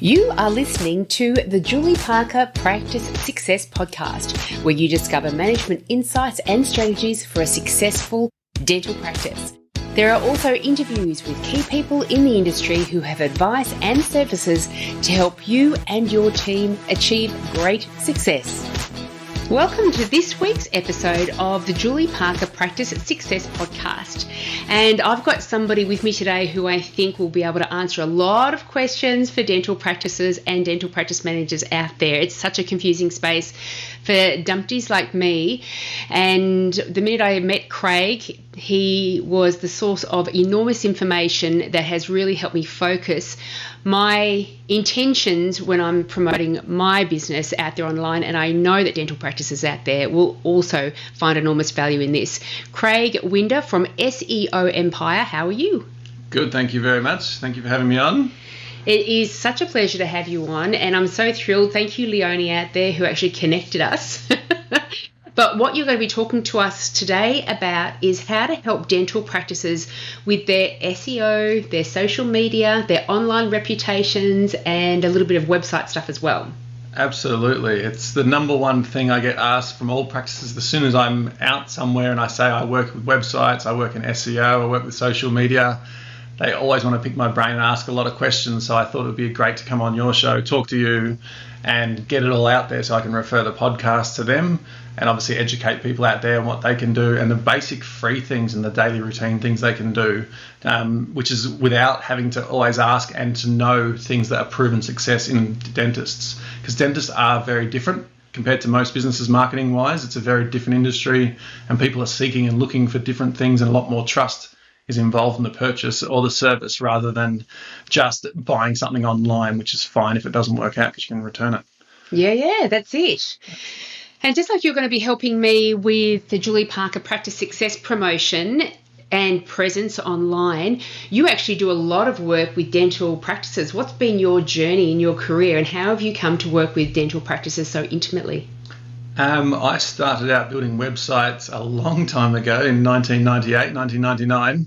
You are listening to the Julie Parker Practice Success Podcast, where you discover management insights and strategies for a successful dental practice. There are also interviews with key people in the industry who have advice and services to help you and your team achieve great success. Welcome to this week's episode of the Julie Parker Practice Success Podcast. And I've got somebody with me today who I think will be able to answer a lot of questions for dental practices and dental practice managers out there. It's such a confusing space for dumpties like me. And the minute I met Craig, he was the source of enormous information that has really helped me focus my intentions when I'm promoting my business out there online, and I know that dental practices out there will also find enormous value in this. Craig Winder from SEO Empire, how are you? Good, thank you very much. Thank you for having me on. It is such a pleasure to have you on, and I'm so thrilled. Thank you, Leonie, out there who actually connected us. But what you're going to be talking to us today about is how to help dental practices with their SEO, their social media, their online reputations, and a little bit of website stuff as well. Absolutely. It's the number one thing I get asked from all practices. As soon as I'm out somewhere and I say I work with websites, I work in SEO, I work with social media, they always want to pick my brain and ask a lot of questions. So I thought it would be great to come on your show, talk to you, and get it all out there so I can refer the podcast to them and obviously educate people out there on what they can do and the basic free things and the daily routine things they can do, which is without having to always ask and to know things that are proven success in dentists. Because dentists are very different compared to most businesses marketing-wise. It's a very different industry and people are seeking and looking for different things, and a lot more trust is involved in the purchase or the service rather than just buying something online, which is fine if it doesn't work out because you can return it. Yeah, that's it. And just like you're going to be helping me with the Julie Parker Practice Success promotion and presence online, you actually do a lot of work with dental practices. What's been your journey in your career, and how have you come to work with dental practices so intimately? I started out building websites a long time ago in 1998, 1999,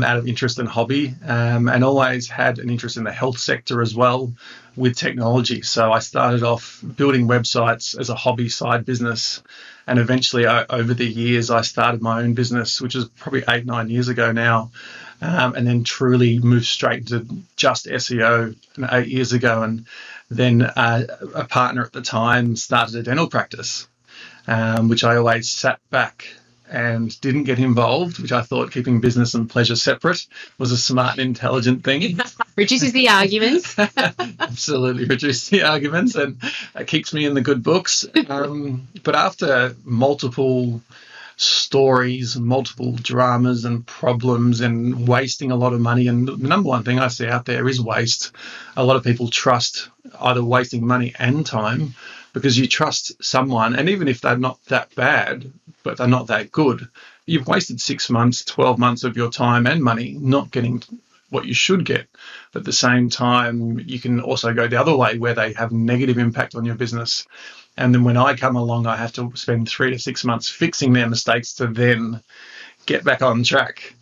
out of interest and hobby, and always had an interest in the health sector as well with technology. So I started off building websites as a hobby side business, and eventually over the years I started my own business, which is probably 8-9 years ago now, and then truly moved straight into just SEO 8 years ago. And then a partner at the time started a dental practice, which I always sat back and didn't get involved, which I thought keeping business and pleasure separate was a smart and intelligent thing. Reduces the arguments. Absolutely reduces the arguments, and it keeps me in the good books. But after multiple stories, multiple dramas and problems and wasting a lot of money, and the number one thing I see out there is waste. A lot of people trust either wasting money and time because you trust someone, and even if they're not that bad, but they're not that good, you've wasted 6 months, 12 months of your time and money not getting what you should get. But at the same time, you can also go the other way where they have negative impact on your business. And then when I come along, I have to spend 3 to 6 months fixing their mistakes to then get back on track.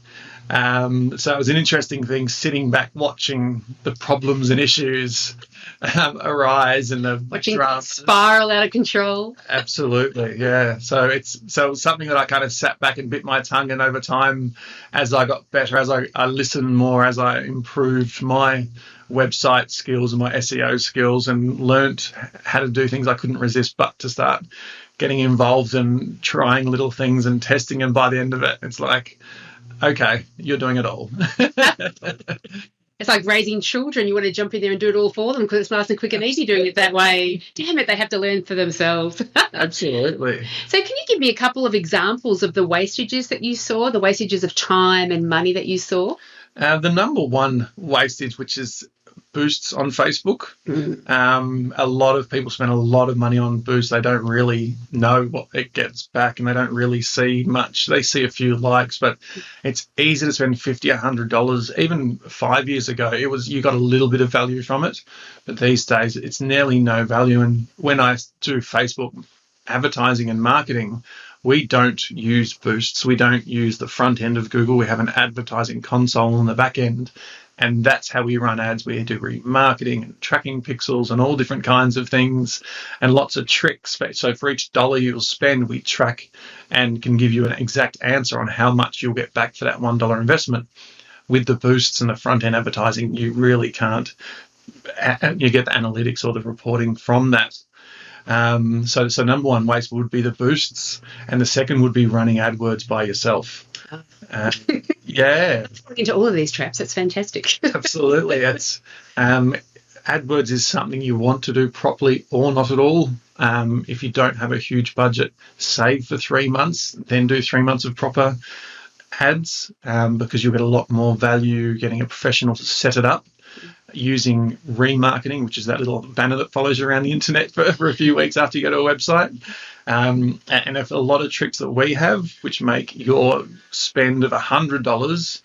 So it was an interesting thing sitting back watching the problems and issues arise and the watching spiral out of control. Absolutely, yeah. So it was something that I kind of sat back and bit my tongue, and over time, as I got better, as I listened more, as I improved my website skills and my SEO skills and learnt how to do things, I couldn't resist but to start getting involved and trying little things and testing, and by the end of it, it's like, okay, you're doing it all. It's like raising children. You want to jump in there and do it all for them because it's nice and quick and easy doing it that way. Damn it, they have to learn for themselves. Absolutely. So can you give me a couple of examples of the wastages that you saw, the wastages of time and money that you saw? The number one wastage, which is boosts on Facebook. A lot of people spend a lot of money on boosts. They don't really know what it gets back, and they don't really see much. They see a few likes, but it's easy to spend $50, $100. Even 5 years ago, you got a little bit of value from it, but these days it's nearly no value. And when I do Facebook advertising and marketing, We don't use boosts. We don't use the front end of Google. We have an advertising console on the back end. And that's how we run ads. We do remarketing and tracking pixels and all different kinds of things and lots of tricks. So for each dollar you'll spend, we track and can give you an exact answer on how much you'll get back for that $1 investment. With the boosts and the front end advertising, you really can't. You get the analytics or the reporting from that. So number one waste would be the boosts, and the second would be running AdWords by yourself. Yeah, into all of these traps. That's fantastic. Absolutely. It's AdWords is something you want to do properly or not at all. If you don't have a huge budget, save for 3 months, then do 3 months of proper ads, because you'll get a lot more value getting a professional to set it up, using remarketing, which is that little banner that follows you around the internet for a few weeks after you go to a website. And if a lot of tricks that we have, which make your spend of $100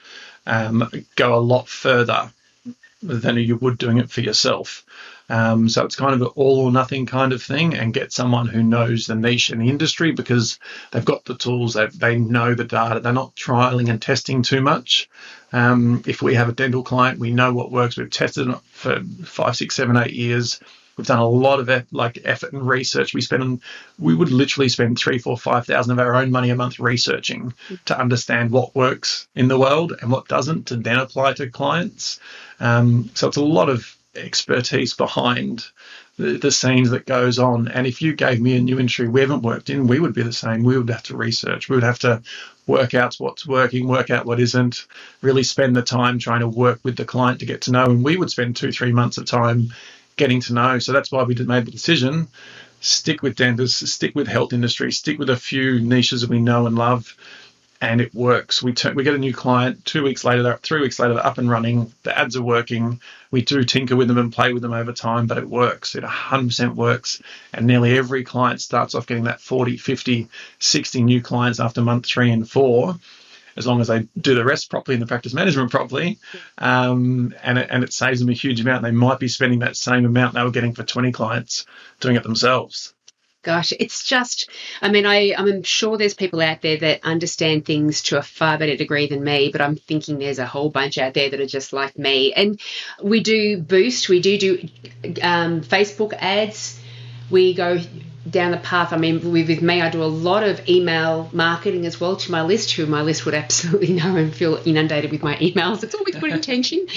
go a lot further than you would doing it for yourself. So it's kind of an all or nothing kind of thing, and get someone who knows the niche and the industry, because they've got the tools, they know the data, they're not trialing and testing too much. If we have a dental client, we know what works. We've tested it for 5, 6, 7, 8 years. We've done a lot of effort and research. We would literally spend $3,000, $4,000, $5,000 of our own money a month researching to understand what works in the world and what doesn't, to then apply to clients. So it's a lot of expertise behind the scenes that goes on. And if you gave me a new industry we haven't worked in, we would be the same. We would have to research. We would have to work out what's working, work out what isn't, really spend the time trying to work with the client to get to know. And we would spend 2-3 months of time getting to know. So that's why we made the decision: stick with dentists, stick with health industry, stick with a few niches that we know and love, and it works. We get a new client 2 weeks later, 3 weeks later, they're up and running. The ads are working. We do tinker with them and play with them over time, but it works. It 100% works. And nearly every client starts off getting that 40, 50, 60 new clients after month 3 and 4, as long as they do the rest properly and the practice management properly. And it saves them a huge amount. They might be spending that same amount they were getting for 20 clients doing it themselves. Gosh, it's just, I'm sure there's people out there that understand things to a far better degree than me, but I'm thinking there's a whole bunch out there that are just like me. And we do boost, we do Facebook ads. We go down the path. With me, I do a lot of email marketing as well to my list, who my list would absolutely know and feel inundated with my emails. It's all with good intention.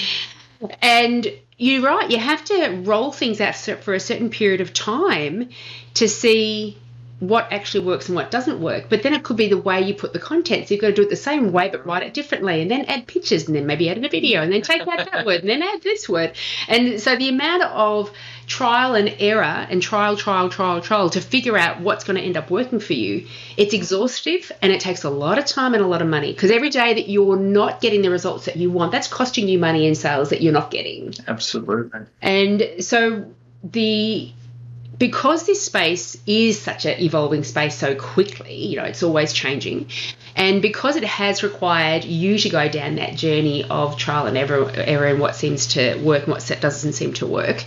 And you're right, you have to roll things out for a certain period of time to see what actually works and what doesn't work. But then it could be the way you put the content. So you've got to do it the same way, but write it differently, and then add pictures, and then maybe add in a video, and then take out that word, and then add this word. And so the amount of trial and error and trial to figure out what's going to end up working for you, it's exhaustive, and it takes a lot of time and a lot of money, because every day that you're not getting the results that you want, that's costing you money in sales that you're not getting. Absolutely. And so because this space is such an evolving space so quickly, it's always changing, and because it has required you to go down that journey of trial and error and what seems to work and what doesn't seem to work,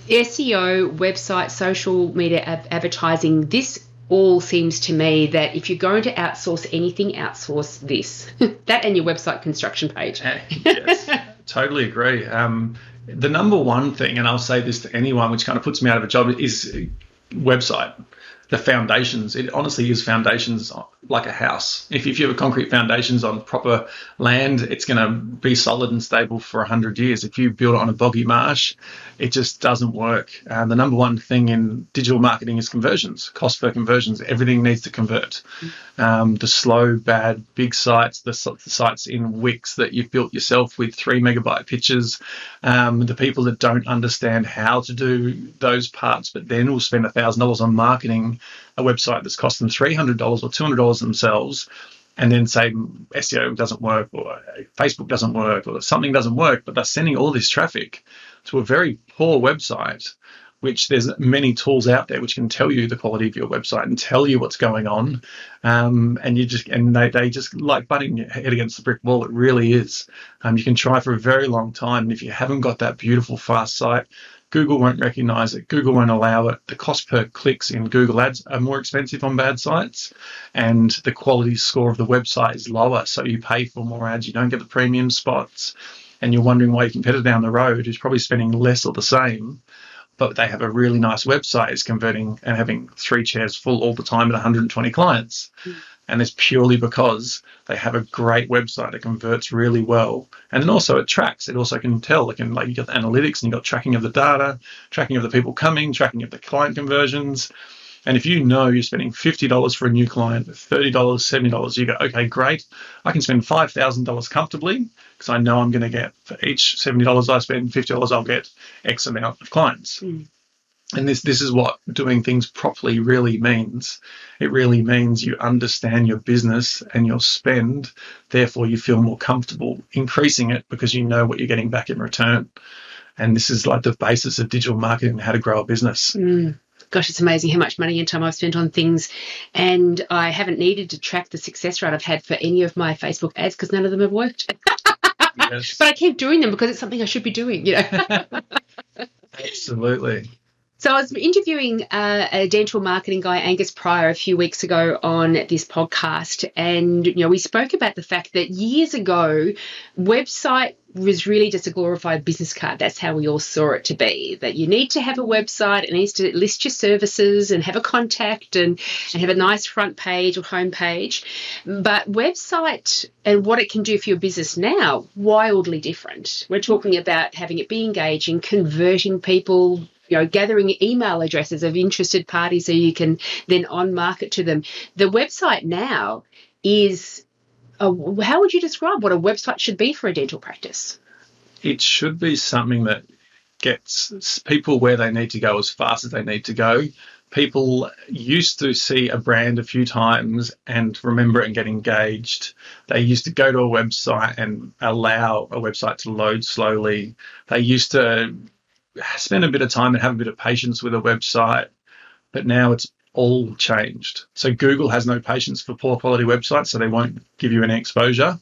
SEO, website, social media advertising, this all seems to me that if you're going to outsource anything, outsource this. That and your website construction page. Yes, totally agree. The number one thing, and I'll say this to anyone, which kind of puts me out of a job, is website. The foundations. It honestly is foundations like a house. If you have concrete foundations on proper land, it's going to be solid and stable for 100 years. If you build it on a boggy marsh, it just doesn't work. The number one thing in digital marketing is conversions, cost per conversions. Everything needs to convert. The slow, bad, big sites, the sites in Wix that you've built yourself with 3 megabyte pictures, the people that don't understand how to do those parts, but then will spend $1,000 on marketing a website that's cost them $300 or $200 themselves, and then say SEO doesn't work, or Facebook doesn't work, or something doesn't work, but they're sending all this traffic to a very poor website, which there's many tools out there which can tell you the quality of your website and tell you what's going on, and they just like butting your head against the brick wall. It really is. You can try for a very long time, and if you haven't got that beautiful fast site, Google won't recognize it. Google won't allow it. The cost per clicks in Google Ads are more expensive on bad sites, and the quality score of the website is lower. So you pay for more ads. You don't get the premium spots, and you're wondering why your competitor down the road is probably spending less or the same, but they have a really nice website, is converting and having 3 chairs full all the time at 120 clients. And it's purely because they have a great website that converts really well. And then also it tracks. It also can tell. It can, like, you got the analytics and you got tracking of the data, tracking of the people coming, tracking of the client conversions. And if you know you're spending $50 for a new client, $30, $70, you go, okay, great. I can spend $5,000 comfortably because I know I'm going to get, for each $70 I spend, $50 I'll get X amount of clients. And this is what doing things properly really means. It really means you understand your business and your spend, therefore you feel more comfortable increasing it because you know what you're getting back in return. And this is like the basis of digital marketing and how to grow a business. Gosh, it's amazing how much money and time I've spent on things, and I haven't needed to track the success rate I've had for any of my Facebook ads because none of them have worked. Yes. But I keep doing them because it's something I should be doing, you know. Absolutely. So I was interviewing a dental marketing guy, Angus Pryor, a few weeks ago on this podcast, and we spoke about the fact that years ago, website was really just a glorified business card. That's how we all saw it to be, that you need to have a website, it needs to list your services and have a contact and have a nice front page or home page. But website and what it can do for your business now, wildly different. We're talking about having it be engaging, converting people, gathering email addresses of interested parties so you can then on market to them. The website now is, how would you describe what a website should be for a dental practice? It should be something that gets people where they need to go as fast as they need to go. People used to see a brand a few times and remember it and get engaged. They used to go to a website and allow a website to load slowly. They used to spend a bit of time and have a bit of patience with a website, but now it's all changed. So Google has no patience for poor quality websites, so they won't give you any exposure.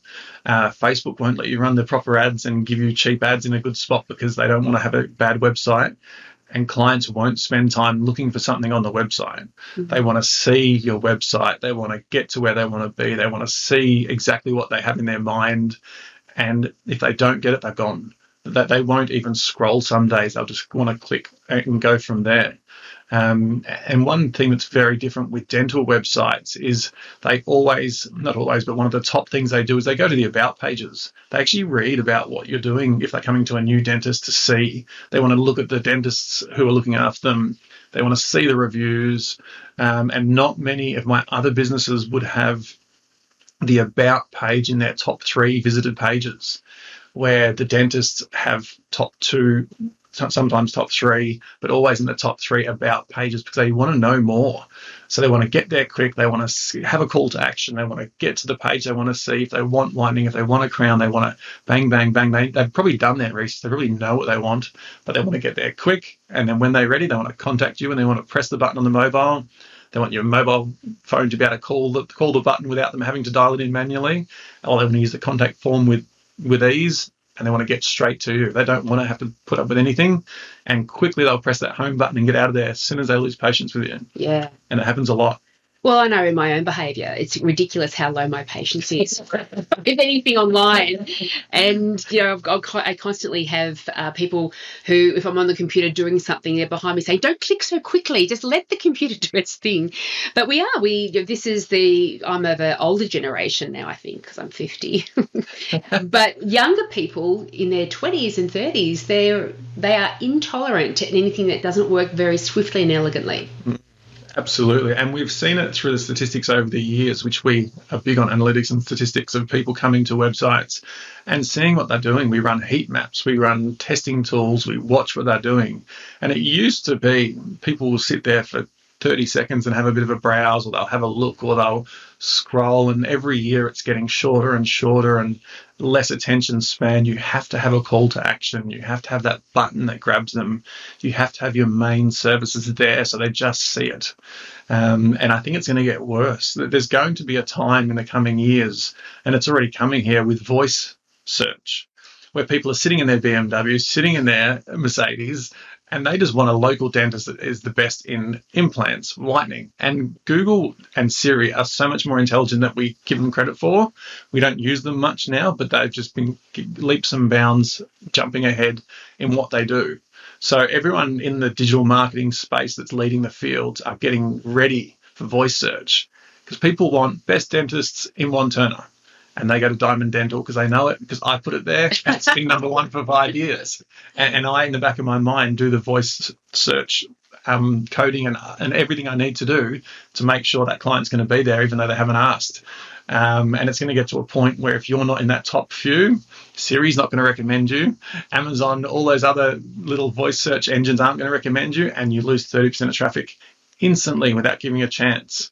Facebook won't let you run the proper ads and give you cheap ads in a good spot because they don't want to have a bad website. And clients won't spend time looking for something on the website. They want to see your website. They want to get to where they want to be. They want to see exactly what they have in their mind. And if they don't get it, they're gone. That they won't even scroll some days. They'll just want to click and go from there. And one thing that's very different with dental websites is they always, not always, but one of the top things they do is they go to the about pages. They actually read about what you're doing if they're coming to a new dentist to see. They want to look at the dentists who are looking after them. They want to see the reviews. And not many of my other businesses would have the about page in their top 3 visited pages, where the dentists have top 2, sometimes top 3, but always in the top 3 about pages because they want to know more. So they want to get there quick. They want to have a call to action. They want to get to the page. They want to see if they want whitening, if they want a crown. They want to bang, bang, bang. They've probably done their research. They really know what they want, but they want to get there quick. And then when they're ready, they want to contact you and they want to press the button on the mobile. They want your mobile phone to be able to call the button without them having to dial it in manually. Or they want to use the contact form with ease, and they want to get straight to you. They don't want to have to put up with anything, and quickly they'll press that home button and get out of there as soon as they lose patience with you. Yeah. And it happens a lot. Well, I know in my own behaviour, it's ridiculous how low my patience is, if anything, online. And, I constantly have people who, if I'm on the computer doing something, they're behind me saying, don't click so quickly, just let the computer do its thing. But I'm of an older generation now, I think, because I'm 50. But younger people in their 20s and 30s, they are intolerant to anything that doesn't work very swiftly and elegantly. Absolutely. And we've seen it through the statistics over the years, which we are big on analytics and statistics of people coming to websites and seeing what they're doing. We run heat maps, we run testing tools, we watch what they're doing. And it used to be people will sit there for 30 seconds and have a bit of a browse, or they'll have a look, or they'll scroll, and every year it's getting shorter and shorter and less attention span. You have to have a call to action. You have to have that button that grabs them. You have to have your main services there so they just see it. And I think it's going to get worse. There's going to be a time in the coming years, and it's already coming here, with voice search, where people are sitting in their BMW, sitting in their Mercedes, and they just want a local dentist that is the best in implants, whitening. And Google and Siri are so much more intelligent than we give them credit for. We don't use them much now, but they've just been leaps and bounds jumping ahead in what they do. So everyone in the digital marketing space that's leading the field are getting ready for voice search, because people want best dentists in Wanturna. And they go to Diamond Dental because they know it, because I put it there, and it's been number one for 5 years. And I, in the back of my mind, do the voice search coding and everything I need to do to make sure that client's going to be there, even though they haven't asked. And it's going to get to a point where if you're not in that top few, Siri's not going to recommend you. Amazon, all those other little voice search engines aren't going to recommend you, and you lose 30% of traffic instantly without giving a chance.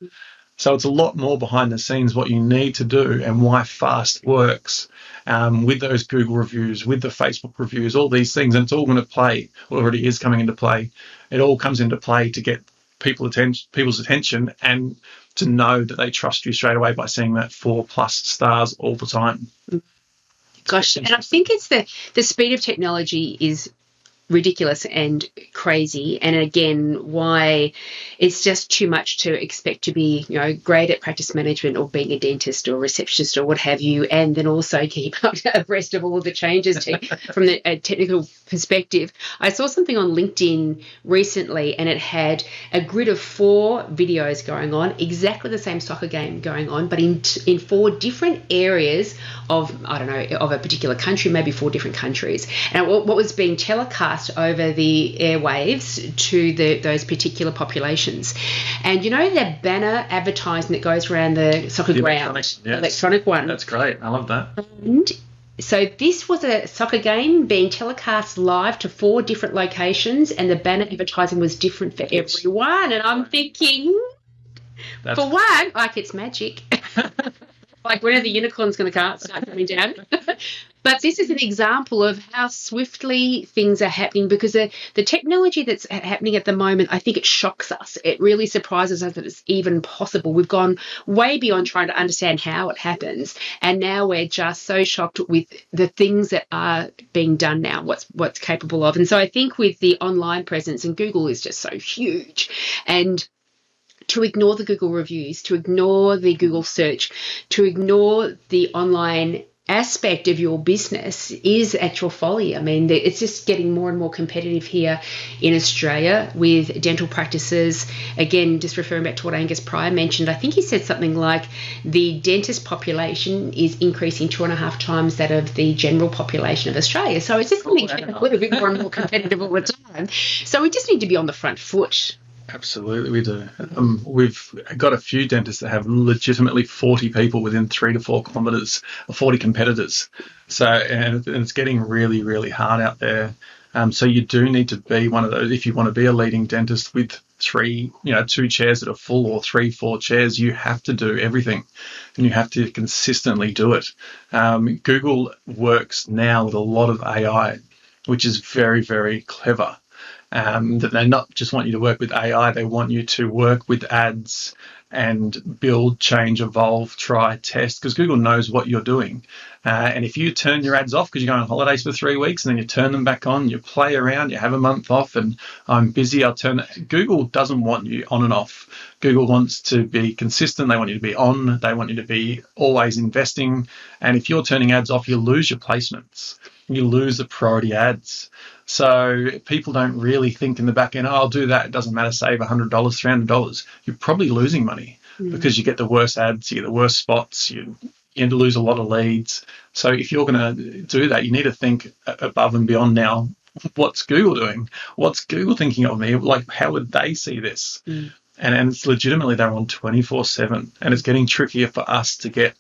So it's a lot more behind the scenes what you need to do, and why fast works with those Google reviews, with the Facebook reviews, all these things. And it's all going to play, already is coming into play. It all comes into play to get people's attention, and to know that they trust you straight away by seeing that 4+ stars all the time. Gosh, and I think it's the speed of technology is ridiculous and crazy, and again, why it's just too much to expect to be, great at practice management or being a dentist or a receptionist or what have you, and then also keep up abreast of all of the changes from the technical perspective. I saw something on LinkedIn recently, and it had a grid of 4 videos going on, exactly the same soccer game going on, but in 4 different areas of a particular country, maybe 4 different countries, and what was being telecast over the airwaves to those particular populations. And the banner advertising that goes around the soccer ground, electronic one. That's great. I love that. And so this was a soccer game being telecast live to 4 different locations, and the banner advertising was different for everyone. And I'm thinking, for one, it's magic. Like, when are the unicorns going to start coming down? But this is an example of how swiftly things are happening, because the technology that's happening at the moment, I think it shocks us. It really surprises us that it's even possible. We've gone way beyond trying to understand how it happens, and now we're just so shocked with the things that are being done now, what's capable of. And so I think with the online presence, and Google is just so huge, and to ignore the Google reviews, to ignore the Google search, to ignore the online aspect of your business is actual folly. I mean, it's just getting more and more competitive here in Australia with dental practices. Again, just referring back to what Angus Pryor mentioned, I think he said something like the dentist population is increasing 2.5 times that of the general population of Australia. So it's just going to get a little bit more and more competitive all the time. So we just need to be on the front foot. Absolutely, we do. We've got a few dentists that have legitimately 40 people within 3 to 4 kilometres, or 40 competitors. So, and it's getting really, really hard out there. So you do need to be one of those. If you want to be a leading dentist with 2 chairs that are full, or 3, 4 chairs, you have to do everything, and you have to consistently do it. Google works now with a lot of AI, which is very, very clever. That they not just want you to work with AI, they want you to work with ads and build, change, evolve, try, test, because Google knows what you're doing. And if you turn your ads off because you're going on holidays for 3 weeks, and then you turn them back on, you play around, you have a month off, and I'm busy, I'll turn it. Google doesn't want you on and off. Google wants to be consistent. They want you to be on. They want you to be always investing. And if you're turning ads off, you lose your placements. You lose the priority ads. So people don't really think in the back end, I'll do that. It doesn't matter, save $100, $300. You're probably losing money because you get the worst ads, you get the worst spots, you end to lose a lot of leads. So if you're going to do that, you need to think above and beyond now. What's Google doing? What's Google thinking of me? Like, how would they see this? And it's legitimately, they're on 24/7. And it's getting trickier for us to get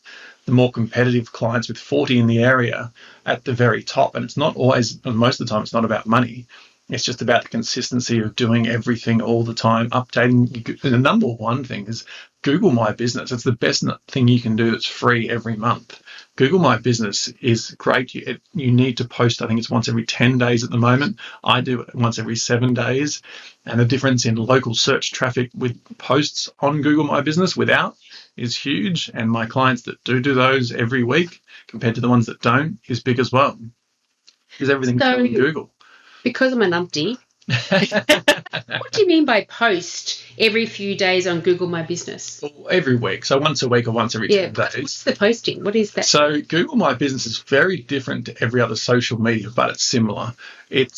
the more competitive clients with 40 in the area at the very top. And it's not always, most of the time, it's not about money. It's just about the consistency of doing everything all the time, updating. The number one thing is Google My Business. It's the best thing you can do that's free every month. Google My Business is great. You need to post, I think it's once every 10 days at the moment. I do it once every 7 days. And the difference in local search traffic with posts on Google My Business without is huge. And my clients that do those every week compared to the ones that don't is big as well. Because everything's on Google. Because I'm an umpty, What do you mean by post every few days on Google My Business? Every week, so once a week or once every 10 days. What's the posting? What is that? So Google My Business is very different to every other social media, but it's similar.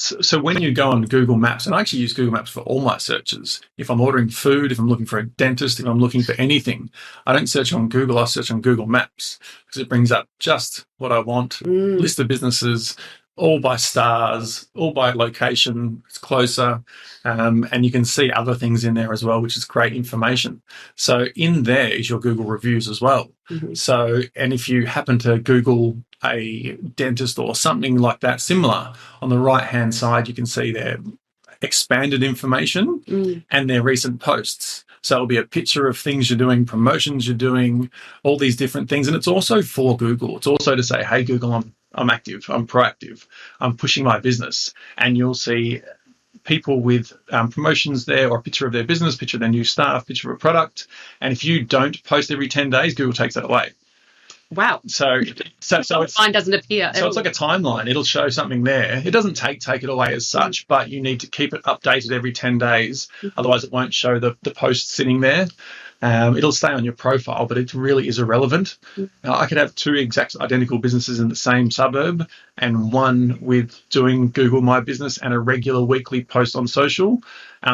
So when you go on Google Maps, and I actually use Google Maps for all my searches. If I'm ordering food, if I'm looking for a dentist, if I'm looking for anything, I don't search on Google, I search on Google Maps because it brings up just what I want, list of businesses, all by stars, all by location, it's closer, and you can see other things in there as well, which is great information. So in there is your Google reviews as well. So, and if you happen to Google a dentist or something like that similar, on the right-hand side, you can see their expanded information and their recent posts. So it'll be a picture of things you're doing, promotions you're doing, all these different things. And it's also for Google. It's also to say, hey, Google, I'm active, I'm proactive, I'm pushing my business. And you'll see people with promotions there, or a picture of their business, picture of their new staff, picture of a product. And if you don't post every 10 days, Google takes that away. Wow. So it's mine doesn't appear. So it's like a timeline. It'll show something there. It doesn't take it away as such, but you need to keep it updated every 10 days. Otherwise, it won't show the post sitting there. It'll stay on your profile, but it really is irrelevant. I could have two exact identical businesses in the same suburb, and one with doing Google My Business and a regular weekly post on social,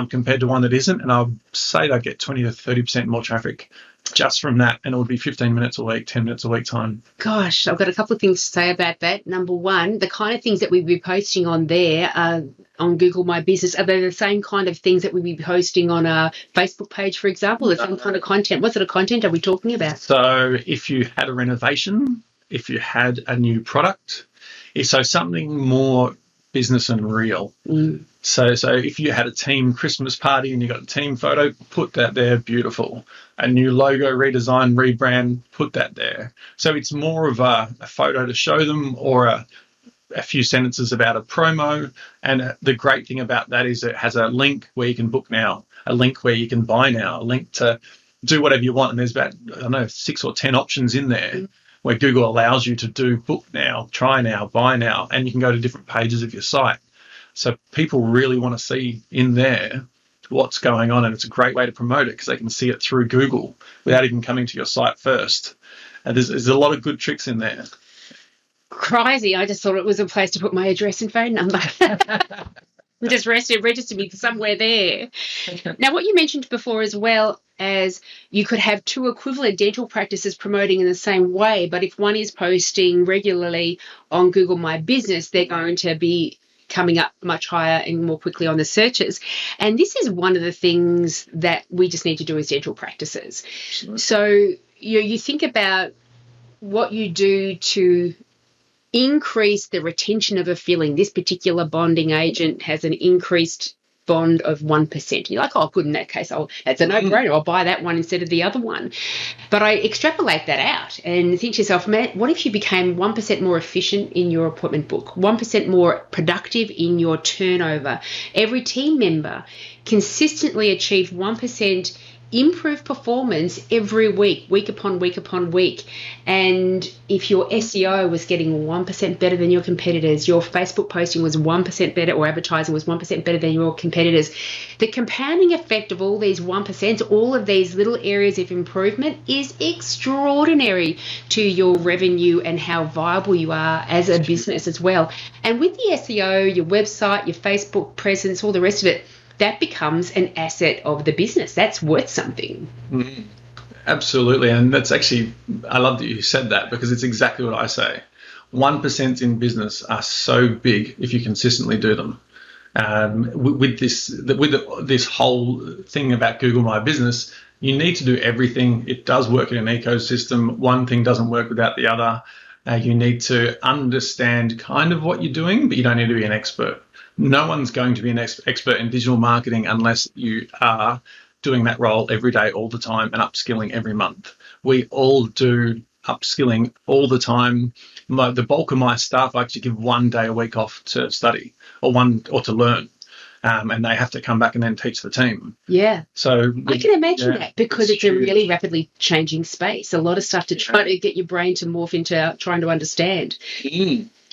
compared to one that isn't. And I'll say I get 20 to 30% more traffic just from that, and it would be 15 minutes a week, 10 minutes a week time. Gosh, I've got a couple of things to say about that. Number one, the kind of things that we'd be posting on there on Google My Business, are they the same kind of things that we'd be posting on a Facebook page, for example? The same kind of content? What sort of content are we talking about? So if you had a renovation, if you had a new product, so something more business and real. So if you had a team Christmas party and you got a team photo, put that there, beautiful. A new logo, redesign, rebrand, put that there. So it's more of a photo to show them, or a few sentences about a promo. And the great thing about that is it has a link where you can book now, a link where you can buy now, a link to do whatever you want. And there's about, 6 or 10 options in there where Google allows you to do book now, try now, buy now, and you can go to different pages of your site. So people really want to see in there what's going on, and it's a great way to promote it because they can see it through Google without even coming to your site first. And there's a lot of good tricks in there. Crazy. I just thought it was a place to put my address and phone number. Just register me somewhere there. Now, what you mentioned before, as well as you could have two equivalent dental practices promoting in the same way, but if one is posting regularly on Google My Business, they're going to be coming up much higher and more quickly on the searches. And this is one of the things that we just need to do as dental practices. Sure. So you think about what you do to increase the retention of a filling. This particular bonding agent has an increased bond of 1%. You're like, oh, good, in that case, that's a no-brainer. I'll buy that one instead of the other one. But I extrapolate that out and think to yourself, man, what if you became 1% more efficient in your appointment book, 1% more productive in your turnover? Every team member consistently achieved 1% improved performance every week, week upon week upon week. And if your SEO was getting 1% better than your competitors, your Facebook posting was 1% better, or advertising was 1% better than your competitors, the compounding effect of all these 1%, all of these little areas of improvement, is extraordinary to your revenue and how viable you are as a business as well. And with the SEO, your website, your Facebook presence, all the rest of it, that becomes an asset of the business. That's worth something. Absolutely. And that's actually, I love that you said that, because it's exactly what I say. 1% in business are so big if you consistently do them. With this whole thing about Google My Business, you need to do everything. It does work in an ecosystem. One thing doesn't work without the other. You need to understand kind of what you're doing, but you don't need to be an expert. No one's going to be an expert in digital marketing unless you are doing that role every day, all the time, and upskilling every month. We all do upskilling all the time. The bulk of my staff actually give 1 day a week off to study or to learn. And they have to come back and then teach the team. Yeah. So I can imagine that, because it's a really rapidly changing space. A lot of stuff to try to get your brain to morph into trying to understand.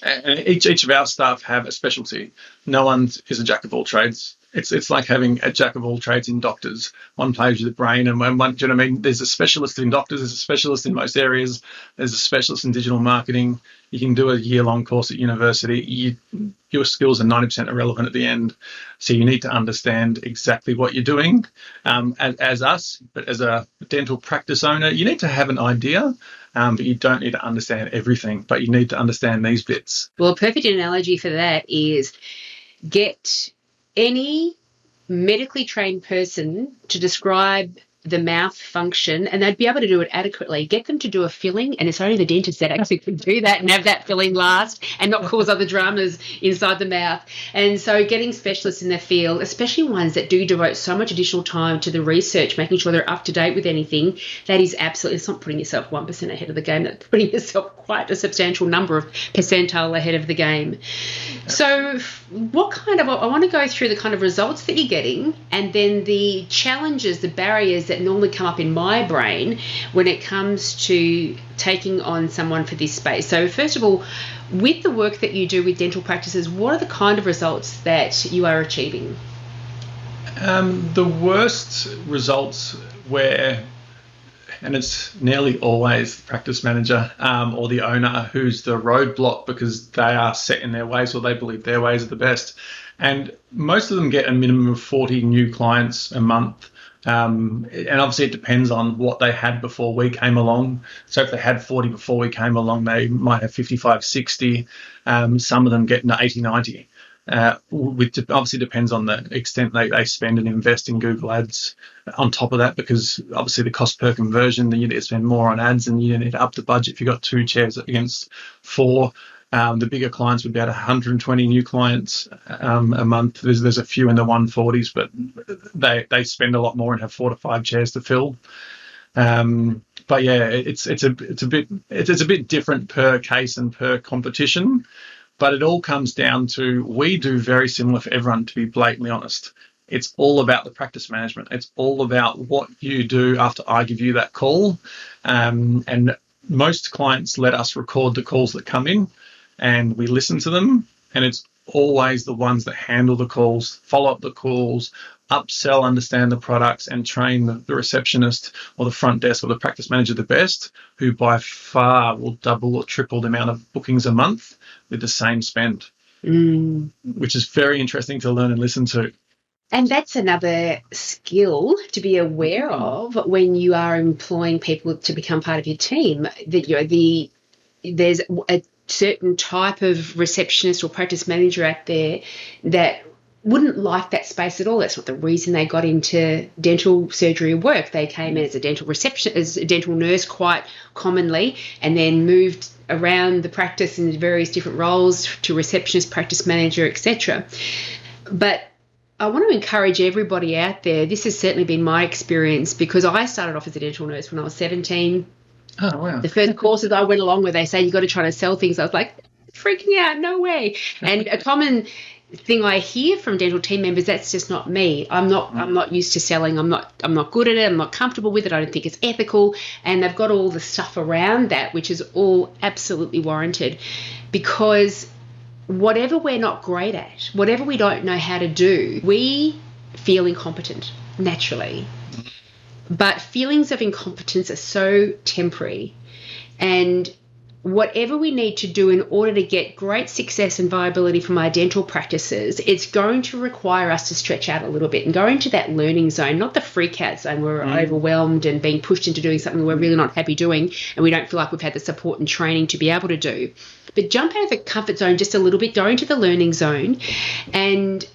And each of our staff have a specialty. No one is a jack of all trades. It's like having a jack of all trades in doctors. One plays with the brain, and one, do you know what I mean? There's a specialist in doctors. There's a specialist in most areas. There's a specialist in digital marketing. You can do a year-long course at university. Your skills are 90% irrelevant at the end. So you need to understand exactly what you're doing. As us, but as a dental practice owner, you need to have an idea, but you don't need to understand everything. But you need to understand these bits. Well, a perfect analogy for that is get any medically trained person to describe the mouth function, and they'd be able to do it adequately. Get them to do a filling, and it's only the dentist that actually can do that and have that filling last and not cause other dramas inside the mouth. And so getting specialists in the field, especially ones that do devote so much additional time to the research, making sure they're up to date with anything, that is absolutely, it's not putting yourself 1% ahead of the game, that's putting yourself quite a substantial number of percentile ahead of the game. So I want to go through the kind of results that you're getting, and then the challenges, the barriers that normally come up in my brain when it comes to taking on someone for this space. So first of all, with the work that you do with dental practices, what are the kind of results that you are achieving? The worst results where, and it's nearly always the practice manager or the owner who's the roadblock because they are set in their ways or they believe their ways are the best. And most of them get a minimum of 40 new clients a month. And obviously it depends on what they had before we came along. So if they had 40 before we came along, they might have 55, 60. Some of them get 80, 90. Which obviously depends on the extent they spend and invest in Google Ads on top of that, because obviously the cost per conversion, then you need to spend more on ads and you need to up the budget if you've got 2 chairs against 4. The bigger clients would be at 120 new clients a month. There's a few in the 140s, but they spend a lot more and have 4 to 5 chairs to fill. But yeah, it's a bit different per case and per competition. But it all comes down to, we do very similar for everyone, to be blatantly honest. It's all about the practice management. It's all about what you do after I give you that call. And most clients let us record the calls that come in and we listen to them. And it's always the ones that handle the calls, follow up the calls, upsell, understand the products, and train the receptionist or the front desk or the practice manager the best, who by far will double or triple the amount of bookings a month with the same spend, which is very interesting to learn and listen to. And that's another skill to be aware of when you are employing people to become part of your team. That there's a certain type of receptionist or practice manager out there that wouldn't like that space at all. That's not the reason they got into dental surgery work. They came in as a dental reception, as a dental nurse quite commonly, and then moved around the practice in various different roles to receptionist, practice manager, etc. But I want to encourage everybody out there. This has certainly been my experience, because I started off as a dental nurse when I was 17. Oh, wow. The first courses I went along where they say you've got to try to sell things, I was like, freaking out, no way. And a common thing I hear from dental team members, that's just not me. I'm not used to selling. I'm not good at it. I'm not comfortable with it. I don't think it's ethical. And they've got all the stuff around that, which is all absolutely warranted, because whatever we're not great at, whatever we don't know how to do, we feel incompetent naturally. But feelings of incompetence are so temporary, and whatever we need to do in order to get great success and viability from our dental practices, it's going to require us to stretch out a little bit and go into that learning zone, not the freak out zone where we're overwhelmed and being pushed into doing something we're really not happy doing and we don't feel like we've had the support and training to be able to do. But jump out of the comfort zone just a little bit, go into the learning zone and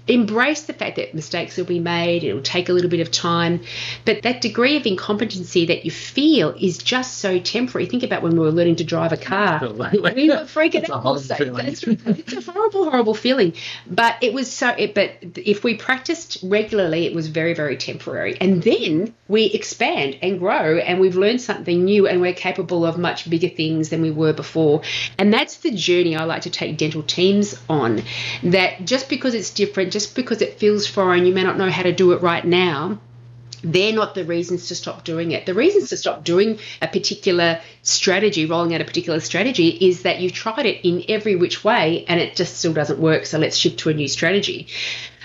embrace the fact that mistakes will be made. It'll take a little bit of time, but that degree of incompetency that you feel is just so temporary. Think about when we were learning to drive a car. We were freaking out. It's a horrible, horrible feeling. But it was but if we practiced regularly, it was very, very temporary. And then we expand and grow, and we've learned something new, and we're capable of much bigger things than we were before. And that's the journey I like to take dental teams on. That just because it's different, just because it feels foreign, you may not know how to do it right now, they're not the reasons to stop doing it. The reasons to stop doing a particular strategy, rolling out a particular strategy, is that you've tried it in every which way and it just still doesn't work, so let's shift to a new strategy.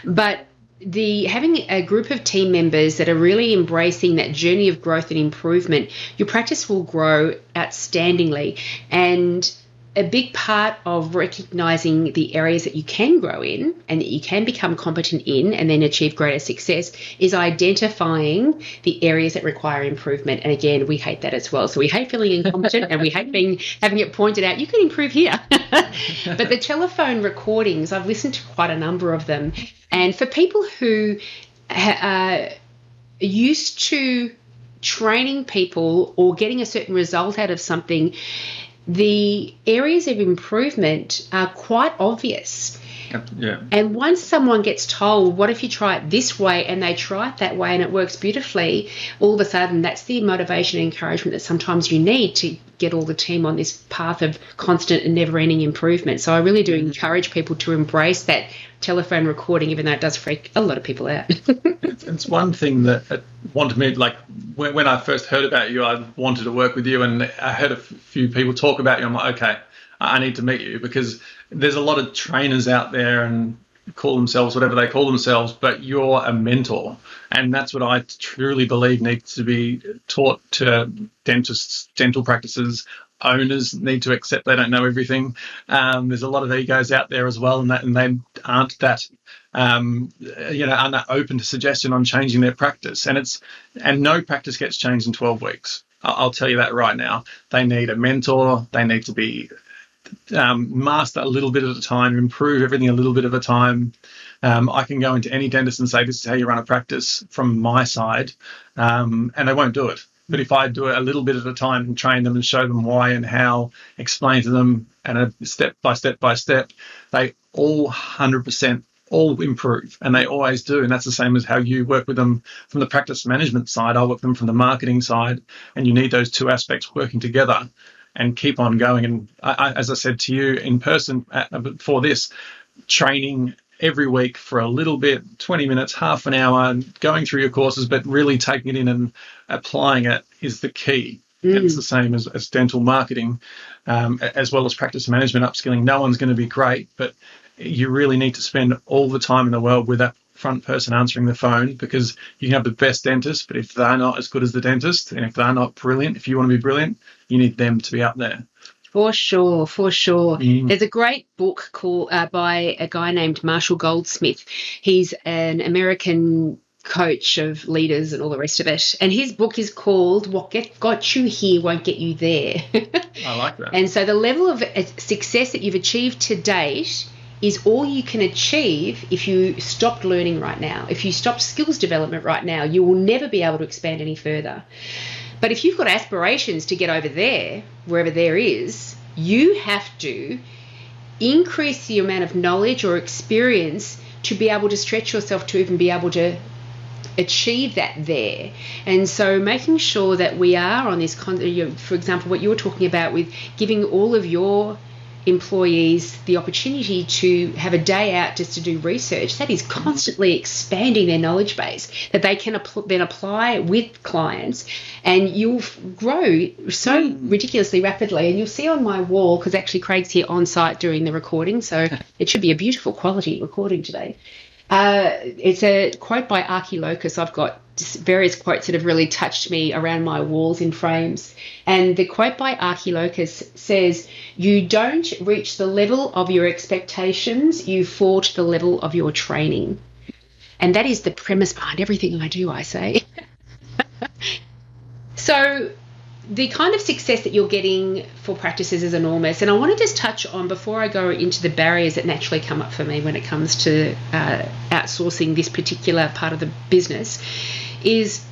But having a group of team members that are really embracing that journey of growth and improvement, your practice will grow outstandingly. And a big part of recognizing the areas that you can grow in and that you can become competent in and then achieve greater success is identifying the areas that require improvement. And again, we hate that as well. So we hate feeling incompetent and we hate having it pointed out, you can improve here. But the telephone recordings, I've listened to quite a number of them. And for people who are used to training people or getting a certain result out of something, the areas of improvement are quite obvious. Yeah. And once someone gets told, what if you try it this way, and they try it that way and it works beautifully, all of a sudden that's the motivation and encouragement that sometimes you need to get all the team on this path of constant and never-ending improvement. So I really do encourage people to embrace that telephone recording, even though it does freak a lot of people out. It's one thing that wanted me, like when I first heard about you, I wanted to work with you, and I heard a few people talk about you. I'm like, okay, I need to meet you, because there's a lot of trainers out there and call themselves whatever they call themselves, but you're a mentor. And that's what I truly believe needs to be taught to dentists, dental practices. Owners need to accept they don't know everything. There's a lot of egos out there as well, and they aren't that, are not open to suggestion on changing their practice. And no practice gets changed in 12 weeks. I'll tell you that right now. They need a mentor. They need to be master a little bit at a time, improve everything a little bit at a time. I can go into any dentist and say, this is how you run a practice from my side, and they won't do it. But if I do it a little bit at a time and train them and show them why and how, explain to them, and step by step by step, they all 100% all improve, and they always do. And that's the same as how you work with them from the practice management side. I work with them from the marketing side, and you need those two aspects working together and keep on going. And as I said to you in person before this, training every week for a little bit, 20 minutes, half an hour, and going through your courses, but really taking it in and applying it is the key. It's the same as dental marketing, as well as practice management, upskilling. No one's going to be great, but you really need to spend all the time in the world with that front person answering the phone, because you can have the best dentist, but if they're not as good as the dentist, and if they're not brilliant, if you want to be brilliant, you need them to be up there. For sure. There's a great book called by a guy named Marshall Goldsmith. He's an American coach of leaders and all the rest of it. And his book is called What Got You Here Won't Get You There. I like that. And so the level of success that you've achieved to date is all you can achieve if you stopped learning right now. If you stopped skills development right now, you will never be able to expand any further. But if you've got aspirations to get over there, wherever there is, you have to increase the amount of knowledge or experience to be able to stretch yourself to even be able to achieve that there. And so making sure that we are on this, for example, what you were talking about with giving all of your employees the opportunity to have a day out just to do research, that is constantly expanding their knowledge base that they can then apply with clients, and you'll grow so ridiculously rapidly. And you'll see on my wall, because actually Craig's here on site doing the recording, so it should be a beautiful quality recording today. It's a quote by Archilochus. I've got various quotes that have really touched me around my walls in frames. And the quote by Archilochus says, "You don't reach the level of your expectations, you fall to the level of your training." And that is the premise behind everything I do, I say. So the kind of success that you're getting for practices is enormous. And I want to just touch on, before I go into the barriers that naturally come up for me when it comes to outsourcing this particular part of the business, is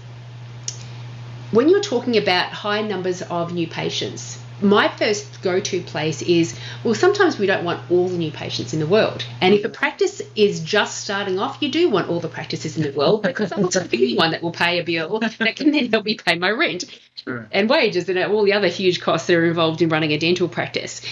when you're talking about high numbers of new patients, my first go-to place is, well, sometimes we don't want all the new patients in the world. And if a practice is just starting off, you do want all the practices in the world, because I'm not the only one that will pay a bill that can then help me pay my rent and wages and all the other huge costs that are involved in running a dental practice.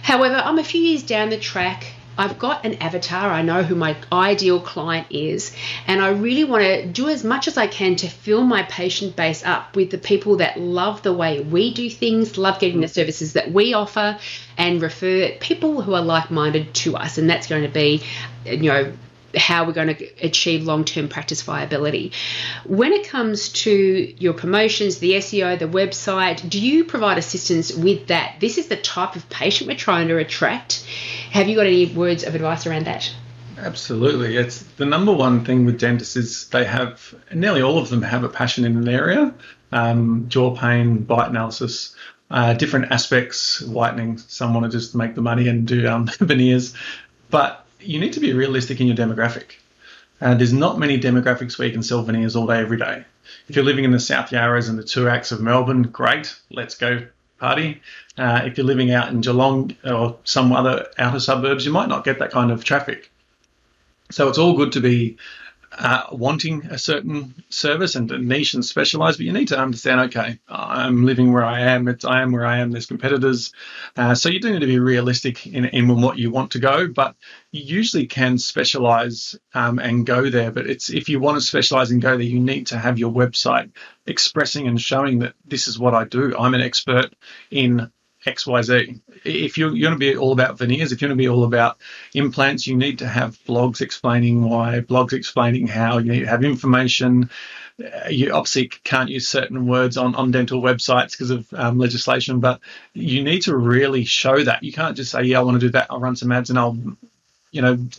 However, I'm a few years down the track. I've got an avatar. I know who my ideal client is, and I really want to do as much as I can to fill my patient base up with the people that love the way we do things, love getting the services that we offer, and refer people who are like-minded to us. And that's going to be, how we're going to achieve long-term practice viability. When it comes to your promotions, the SEO, the website, do you provide assistance with that? This is the type of patient we're trying to attract. Have you got any words of advice around that? Absolutely. It's the number one thing with dentists is nearly all of them have a passion in an area, jaw pain, bite analysis, different aspects, whitening. Some want to just make the money and do veneers. But you need to be realistic in your demographic. There's not many demographics where you can sell veneers all day, every day. If you're living in the South Yarras and the Tuaks of Melbourne, great, let's go party. If you're living out in Geelong or some other outer suburbs, you might not get that kind of traffic. So it's all good to be wanting a certain service and a niche and specialise, but you need to understand, okay, I'm living where I am, I am where I am, there's competitors. So you do need to be realistic in what you want to go, but you usually can specialise and go there. But if you want to specialise and go there, you need to have your website expressing and showing that this is what I do. I'm an expert in XYZ. If you're going to be all about veneers, if you're going to be all about implants, you need to have blogs explaining why, blogs explaining how. You need to have information. You obviously can't use certain words on dental websites because of legislation, but you need to really show that. You can't just say, yeah, I want to do that, I'll run some ads and I'll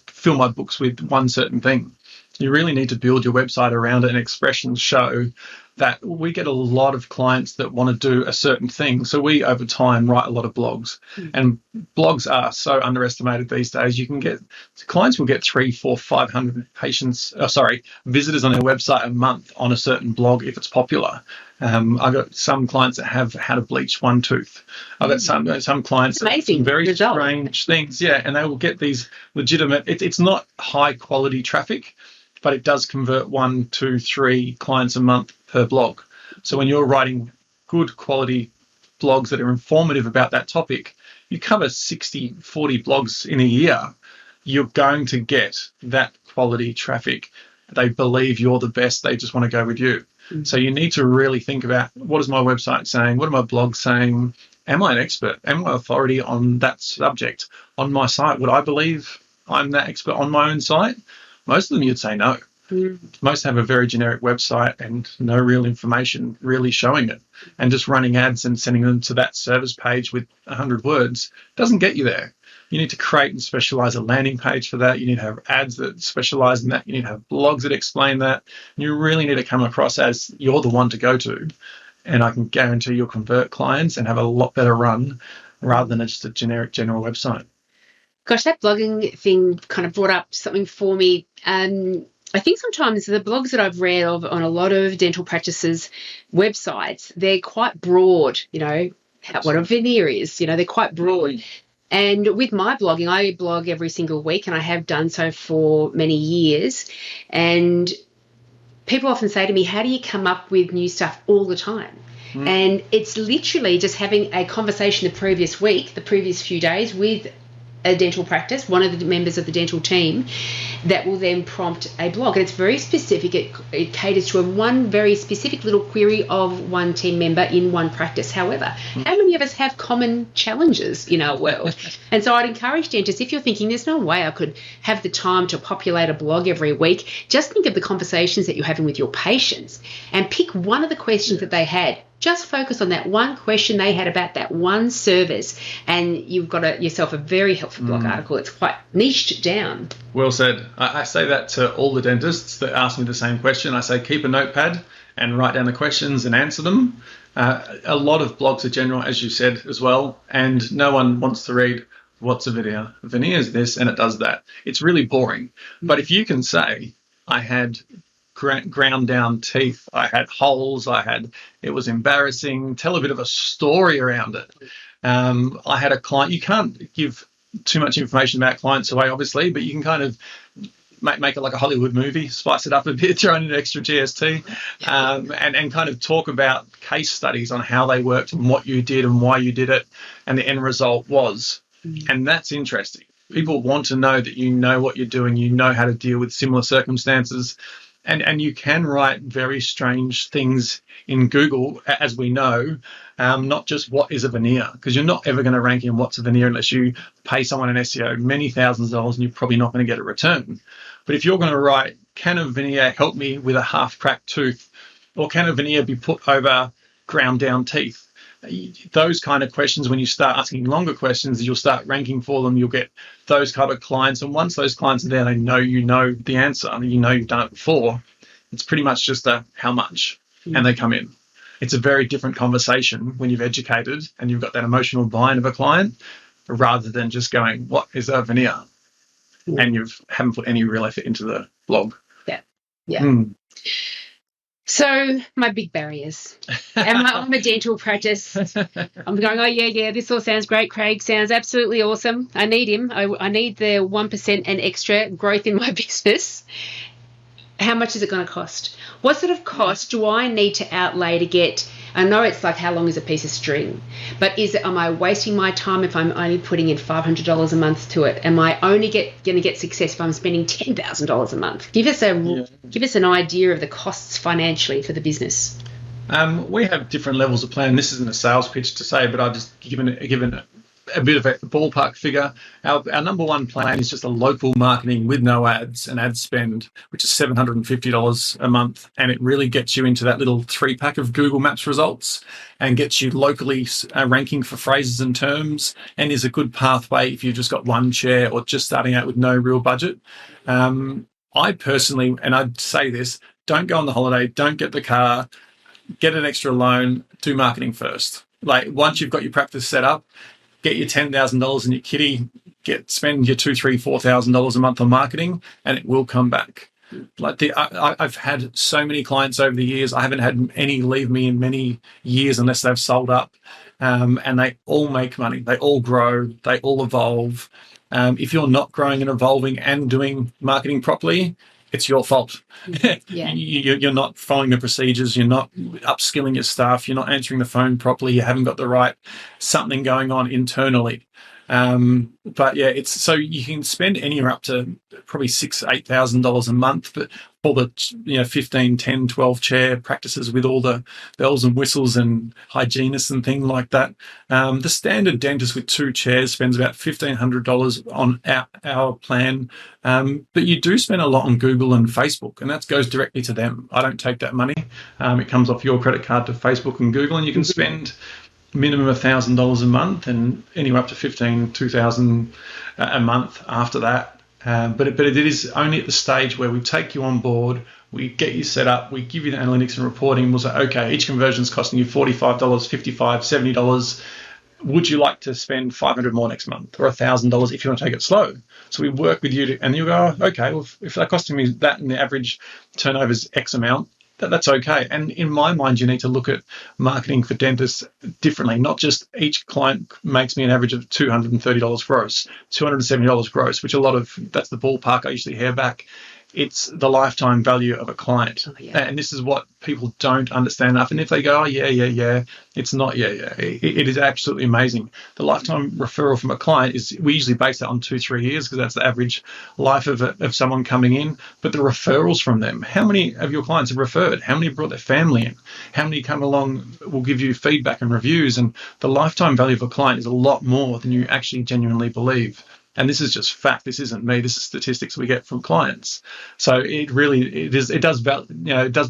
fill my books with one certain thing. You really need to build your website around it and express and show that. We get a lot of clients that want to do a certain thing. So we, over time, write a lot of blogs. And blogs are so underestimated these days. Clients will get 300, 400, 500 visitors on their website a month on a certain blog if it's popular. I've got some clients that have how to bleach one tooth. I've got some clients that do very strange things. Yeah, and they will get these legitimate, it's not high quality traffic, but it does convert 1, 2, 3 clients a month per blog. So when you're writing good quality blogs that are informative about that topic, you cover 60, 40 blogs in a year, you're going to get that quality traffic. They believe you're the best. They just want to go with you. So you need to really think about, what is my website saying? What are my blogs saying? Am I an expert? Am I authority on that subject on my site? Would I believe I'm that expert on my own site? Most of them you'd say no. Most have a very generic website and no real information really showing it. And just running ads and sending them to that service page with 100 words doesn't get you there. You need to create and specialize a landing page for that. You need to have ads that specialize in that. You need to have blogs that explain that. And you really need to come across as you're the one to go to. And I can guarantee you'll convert clients and have a lot better run rather than just a generic general website. Gosh, that blogging thing kind of brought up something for me. I think sometimes the blogs that I've read of on a lot of dental practices' websites, they're quite broad, what a veneer is, they're quite broad. And with my blogging, I blog every single week, and I have done so for many years. And people often say to me, how do you come up with new stuff all the time? And it's literally just having a conversation the previous week, the previous few days with a dental practice, one of the members of the dental team, that will then prompt a blog. And it's very specific. It caters to one very specific little query of one team member in one practice. However, how many of us have common challenges in our world? And so I'd encourage dentists, if you're thinking there's no way I could have the time to populate a blog every week, just think of the conversations that you're having with your patients and pick one of the questions that they had. Just focus on that one question they had about that one service, and you've got yourself a very helpful blog article. It's quite niched down. Well said. I say that to all the dentists that ask me the same question. I say keep a notepad and write down the questions and answer them. A lot of blogs are general, as you said as well, and no one wants to read what's a veneer. A veneer is this and it does that. It's really boring. But if you can say, I had ground down teeth, I had holes, it was embarrassing, tell a bit of a story around it. I had a client, you can't give too much information about clients away, obviously, but you can kind of make it like a Hollywood movie, spice it up a bit, throw in an extra GST, and kind of talk about case studies on how they worked and what you did and why you did it and the end result was. And that's interesting. People want to know that you know what you're doing, you know how to deal with similar circumstances. And you can write very strange things in Google, as we know, not just what is a veneer, because you're not ever going to rank in what's a veneer unless you pay someone an SEO many thousands of dollars and you're probably not going to get a return. But if you're going to write, can a veneer help me with a half-cracked tooth, or can a veneer be put over ground-down teeth? Those kind of questions, when you start asking longer questions, you'll start ranking for them. You'll get those kind of clients. And once those clients are there, they know you know the answer and you know you've done it before. It's pretty much just a how much, and they come in. It's a very different conversation when you've educated and you've got that emotional buy-in of a client, rather than just going, what is a veneer? And you haven't put any real effort into the blog. Yeah. So my big barriers. I'm a dental practice. I'm going, oh, yeah, this all sounds great. Craig sounds absolutely awesome. I need him. I need the 1% and extra growth in my business. How much is it going to cost? What sort of cost do I need to outlay to get? I know it's like, how long is a piece of string? But am I wasting my time if I'm only putting in $500 a month to it? Am I only going to get success if I'm spending $10,000 a month? Give us an idea of the costs financially for the business. We have different levels of plan. This isn't a sales pitch to say, but I'll just given a bit of a ballpark figure. Our number one plan is just a local marketing with no ads and ad spend, which is $750 a month. And it really gets you into that little 3-pack of Google Maps results and gets you locally ranking for phrases and terms, and is a good pathway if you've just got one chair or just starting out with no real budget. I personally, and I'd say this, don't go on the holiday, don't get the car, get an extra loan, do marketing first. Like, once you've got your practice set up, get your $10,000 in your kitty, spend your $2,000, $3,000, $4,000 a month on marketing, and it will come back. Like I've had so many clients over the years. I haven't had any leave me in many years unless they've sold up, and they all make money. They all grow. They all evolve. If you're not growing and evolving and doing marketing properly, it's your fault. Yeah. You're not following the procedures. You're not upskilling your staff. You're not answering the phone properly. You haven't got the right something going on internally. But yeah, it's so you can spend anywhere up to probably $6,000-8,000 a month, but for the 15, 10, 12 chair practices with all the bells and whistles and hygienists and things like that. The standard dentist with 2 chairs spends about $1,500 on our plan. But you do spend a lot on Google and Facebook, and that goes directly to them. I don't take that money. It comes off your credit card to Facebook and Google, and you can spend minimum $1,000 a month and anywhere up to $2,000 a month after that. But it is only at the stage where we take you on board, we get you set up, we give you the analytics and reporting. We'll say, okay, each conversion is costing you $45, $55, $70. Would you like to spend $500 more next month, or $1,000 if you want to take it slow? So we work with you, and you go, okay, well, if they're costing me that and the average turnover is X amount, that's okay. And in my mind, you need to look at marketing for dentists differently. Not just each client makes me an average of $230 gross, $270 gross, which that's the ballpark I usually hear back. It's the lifetime value of a client. Oh, yeah. And this is what people don't understand enough. And if they go, oh, yeah, it's not, it is absolutely amazing. The lifetime referral from a client we usually base that on 2-3 years, because that's the average life of someone coming in. But the referrals from them, how many of your clients have referred? How many brought their family in? How many come along will give you feedback and reviews? And the lifetime value of a client is a lot more than you actually genuinely believe. And this is just fact. This isn't me. This is statistics we get from clients. So it does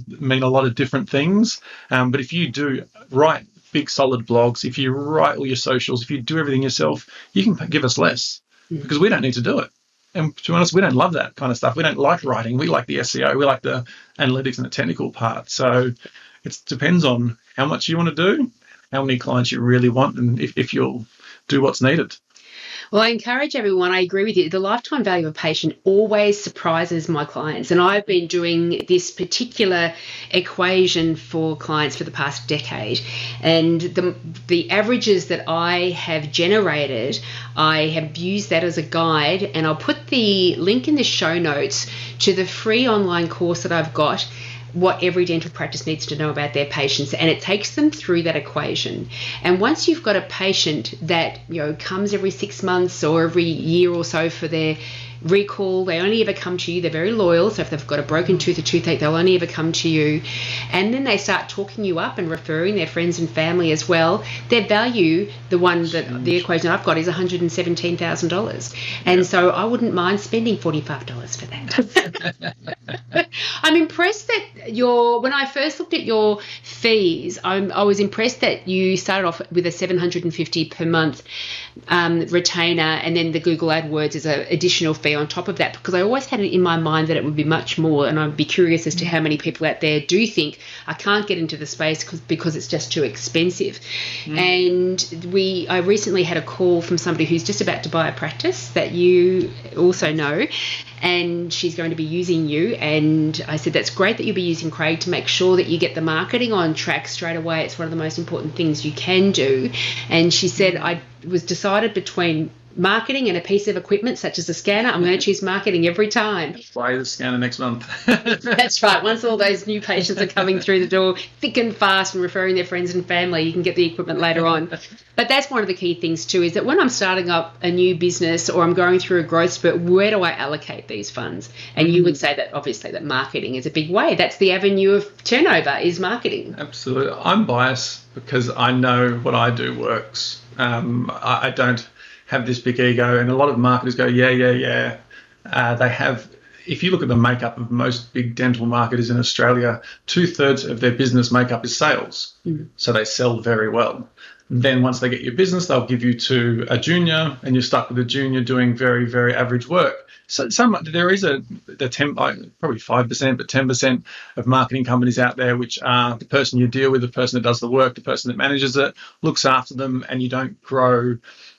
mean a lot of different things. But if you do write big solid blogs, if you write all your socials, if you do everything yourself, you can give us less, because we don't need to do it. And to be honest, we don't love that kind of stuff. We don't like writing. We like the SEO. We like the analytics and the technical part. So it depends on how much you want to do, how many clients you really want, and if you'll do what's needed. Well, I encourage everyone. I agree with you. The lifetime value of a patient always surprises my clients. And I've been doing this particular equation for clients for the past decade. And the averages that I have generated, I have used that as a guide. And I'll put the link in the show notes to the free online course that I've got what every dental practice needs to know about their patients, and it takes them through that equation. And once you've got a patient that, you know, comes every 6 months or every year or so for their recall, they only ever come to you, they're very loyal, so if they've got a broken tooth or toothache, they'll only ever come to you, and then they start talking you up and referring their friends and family as well, their value, the equation I've got, is $117,000, and so I wouldn't mind spending $45 for that. I'm impressed that when I first looked at your fees, I was impressed that you started off with a $750 per month retainer, and then the Google AdWords is an additional fee on top of that, because I always had it in my mind that it would be much more, and I'd be curious as to how many people out there do think I can't get into the space because it's just too expensive. And I recently had a call from somebody who's just about to buy a practice that you also know, and she's going to be using you, and I said, that's great that you'll be using Craig to make sure that you get the marketing on track straight away. It's one of the most important things you can do. And she said, I was decided between marketing and a piece of equipment such as a scanner. I'm going to choose marketing every time. Buy the scanner next month. That's right. Once all those new patients are coming through the door thick and fast and referring their friends and family, you can get the equipment later on. But that's one of the key things too, is that when I'm starting up a new business or I'm going through a growth spurt, where do I allocate these funds? And you would say that obviously that marketing is a big way. That's the avenue of turnover, is marketing. Absolutely. I'm biased because I know what I do works. I don't have this big ego, and a lot of marketers go, yeah. They have, if you look at the makeup of most big dental marketers in Australia, 2/3 of their business makeup is sales. So they sell very well. Then once they get your business, they'll give you to a junior, and you're stuck with a junior doing very, very average work. So there is probably 5%, but 10% of marketing companies out there, which are the person you deal with, the person that does the work, the person that manages it, looks after them, and you don't grow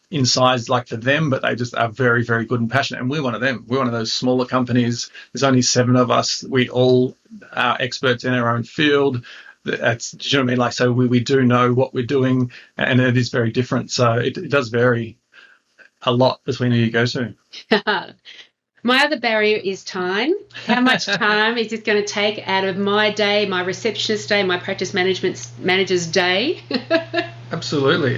in size like for them, but they just are very, very good and passionate. And we're one of them. We're one of those smaller companies. There's only 7 of us. We all are experts in our own field. Do you know what I mean? Like, so we do know what we're doing, and it is very different. So it does vary a lot between who you go to. My other barrier is time. How much time is it going to take out of my day, my receptionist day, my practice manager's day? Absolutely.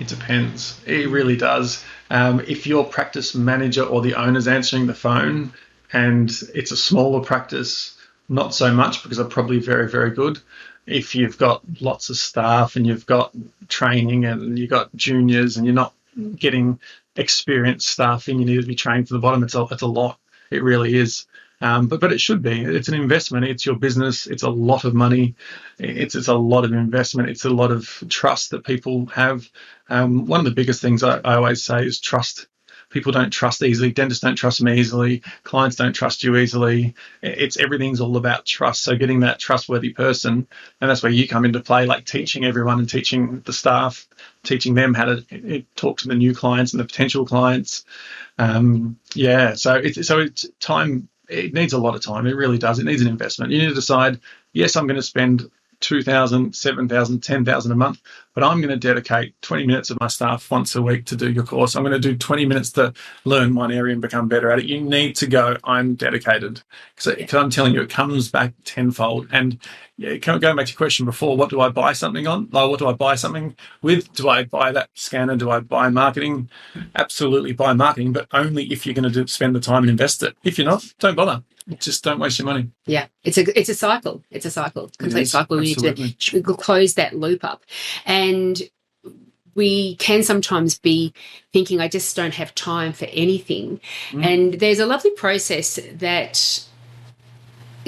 It depends. It really does. If your practice manager or the owner's answering the phone and it's a smaller practice, not so much, because they're probably very, very good. If you've got lots of staff and you've got training and you've got juniors and you're not getting experienced staff and you need to be trained for the bottom, it's a lot. It really is. But it should be. It's an investment. It's your business. It's a lot of money. It's a lot of investment. It's a lot of trust that people have. One of the biggest things I always say is trust. People don't trust easily. Dentists don't trust me easily. Clients don't trust you easily. Everything's all about trust. So getting that trustworthy person, and that's where you come into play, like teaching everyone and teaching the staff, teaching them how to talk to the new clients and the potential clients. So it's time. It needs a lot of time. It really does. It needs an investment. You need to decide, yes, I'm going to spend $2,000, $7,000, $10,000 a month, but I'm going to dedicate 20 minutes of my staff once a week to do your course. I'm going to do 20 minutes to learn one area and become better at it. You need to go, I'm dedicated, because I'm telling you, it comes back tenfold. And going back to your question before, what do I buy something on? Like, what do I buy something with? Do I buy that scanner? Do I buy marketing? Absolutely buy marketing, but only if you're going to spend the time and invest it. If you're not, don't bother. Just don't waste your money. Yeah, it's a cycle. It's a cycle, complete cycle. We need to close that loop up. And we can sometimes be thinking, I just don't have time for anything. And there's a lovely process that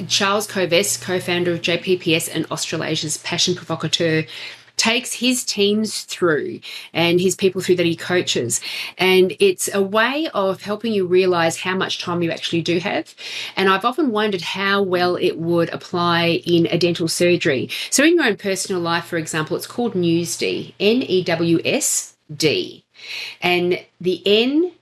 Charles Coves, co-founder of JPPS and Australasia's passion provocateur, takes his teams through and his people through that he coaches. And it's a way of helping you realise how much time you actually do have. And I've often wondered how well it would apply in a dental surgery. So in your own personal life, for example, it's called NEWSD, NEWSD. And the N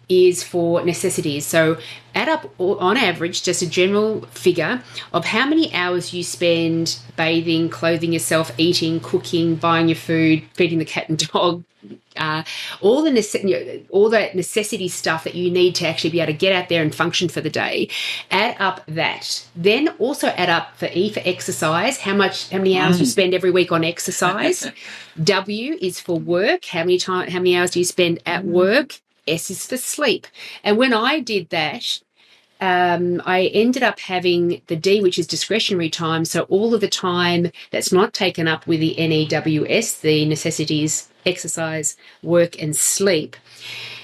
is for necessities. So add up, on average, just a general figure of how many hours you spend bathing, clothing yourself, eating, cooking, buying your food, feeding the cat and dog, all that necessity stuff that you need to actually be able to get out there and function for the day. Add up that. Then also add up for E for exercise, how many hours you spend every week on exercise. W is for work, how many hours do you spend at work. S is for sleep. And when I did that, I ended up having the D, which is discretionary time. So all of the time that's not taken up with the NEWS, the necessities, exercise, work, and sleep.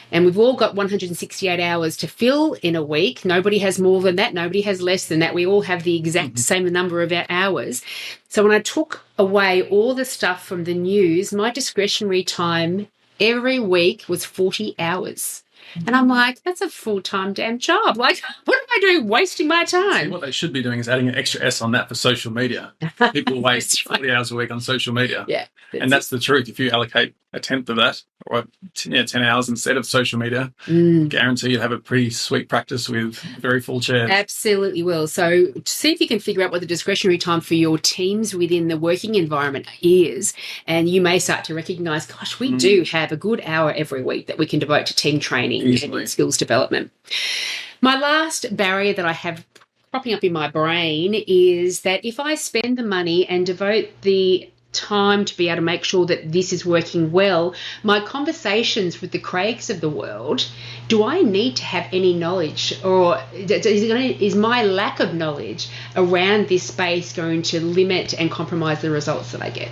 And we've all got 168 hours to fill in a week. Nobody has more than that. Nobody has less than that. We all have the exact same number of hours. So when I took away all the stuff from the news, my discretionary time every week was 40 hours. And I'm like, that's a full-time damn job. Like, what am I doing wasting my time? See, what they should be doing is adding an extra S on that for social media. People waste 40 hours a week on social media. Yeah. And that's the truth. If you allocate a tenth of that, or 10 hours instead of social media, guarantee you'll have a pretty sweet practice with very full chairs. Absolutely will. So see if you can figure out what the discretionary time for your teams within the working environment is, and you may start to recognise, gosh, we do have a good hour every week that we can devote to team training and skills development. My last barrier that I have cropping up in my brain is that if I spend the money and devote the time to be able to make sure that this is working well, my conversations with the Craigs of the world, do I need to have any knowledge, or is my lack of knowledge around this space going to limit and compromise the results that I get?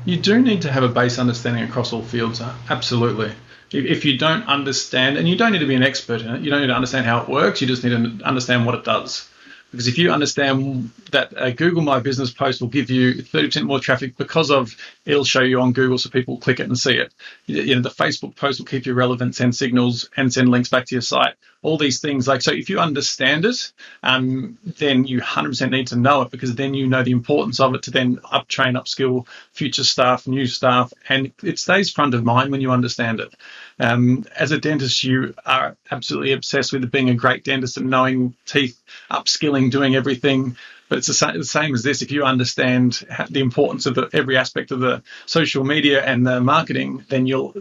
You do need to have a base understanding across all fields, absolutely. If you don't understand, and you don't need to be an expert in it, you don't need to understand how it works, you just need to understand what it does. Because if you understand that a Google My Business post will give you 30% more traffic because of it'll show you on Google so people click it and see it. You know, the Facebook post will keep you relevant, send signals and send links back to your site. All these things. So if you understand it, then you 100% need to know it, because then you know the importance of it to then upskill future staff, new staff, and it stays front of mind when you understand it. As a dentist, you are absolutely obsessed with being a great dentist and knowing teeth, upskilling, doing everything. But it's the same as this. If you understand the importance of every aspect of the social media and the marketing, then you'll